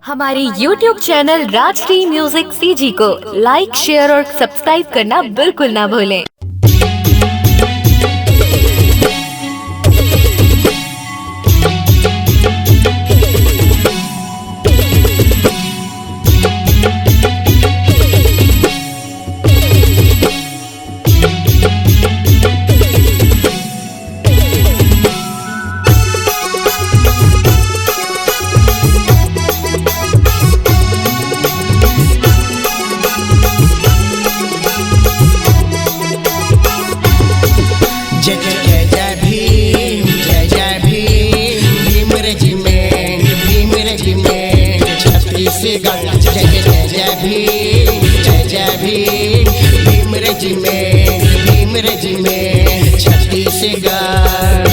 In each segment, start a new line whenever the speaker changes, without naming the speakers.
हमारे YouTube channel Rajshri music CG को लाइक, share और सब्सक्राइब करना बिल्कुल ना भूलें।
जय जय जय भीम, जय जय भीम, भीम रेजिमेंट, भीम रेजिमेंट छत्तीसगढ़। जय जय जय भीम, जय जय भीम, भीम रेजिमेंट, भीम रेजिमेंट छत्तीसगढ़।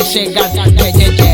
छत्तीसगढ़। जय जय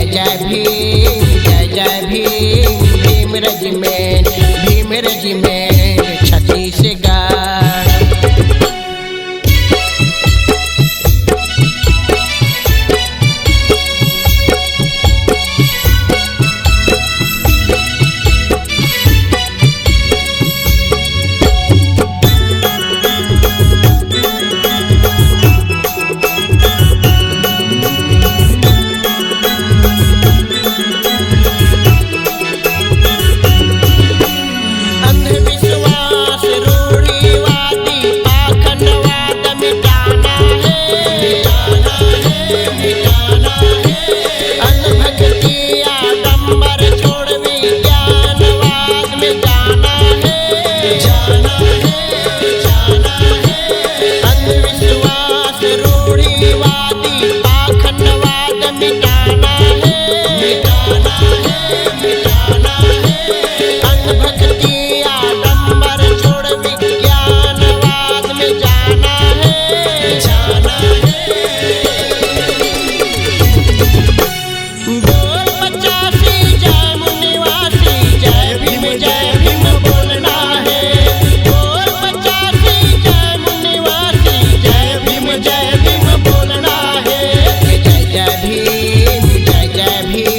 जय भीम, जय जय भीम,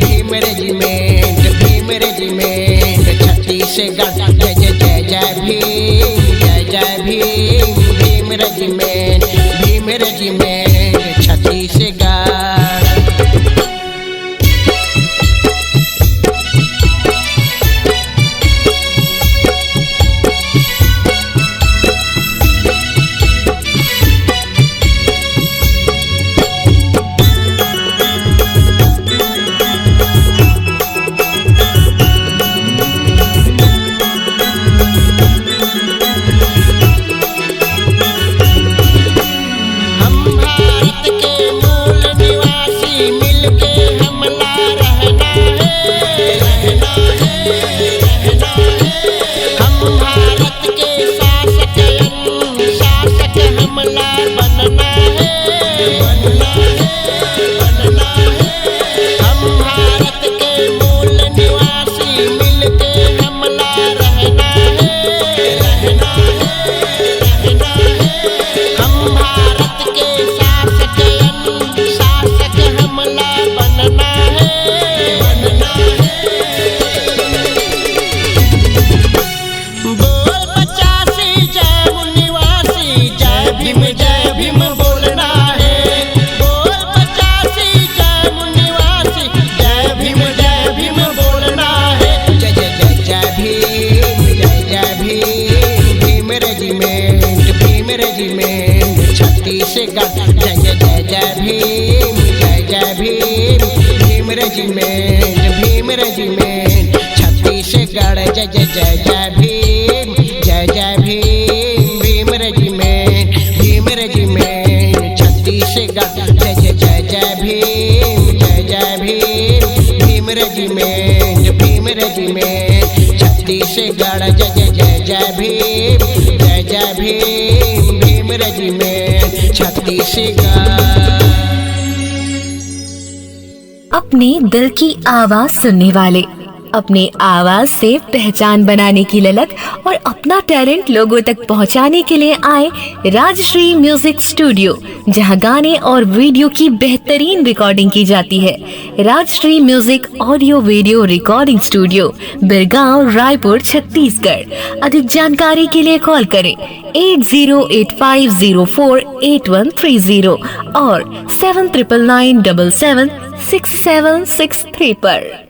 भीम रेजिमेंट, भीम रेजिमेंट छत्तीसगढ़। जय जय जय जय भीम, जय जय भीम, भीम रेजिमेंट, भीम रेजिमेंट छत्तीसगढ़। हम रेजिमेंट, भीम रेजिमेंट, छत्तीसगढ़ जय जय जय जय भीम, जय जय भीम, भीम रेजिमेंट, भीम रेजिमेंट, छत्तीसगढ़ जय जय जय जय भीम, जय जय भीम, भीम रेजिमेंट, भीम रेजिमेंट, छत्तीसगढ़ जय जय जय जय भीम, जय जय भीम, भीम रेजिमेंट, भीम रेजिमेंट, छत्तीसगढ़ जय जय जय जय भीम, जय जय भीम, भीम रेजिमेंट, छत्तीसगढ़।
अपने दिल की आवाज सुनने वाले, अपने आवाज से पहचान बनाने की ललक और अपना टैलेंट लोगों तक पहुंचाने के लिए आए राजश्री म्यूजिक स्टूडियो, जहां गाने और वीडियो की बेहतरीन रिकॉर्डिंग की जाती है। Rajshri music audio video recording studio, Birgaon, Raipur, Chhattisgarh. अधिक जानकारी के लिए कॉल करें 8085048130 और 7999776763 पर।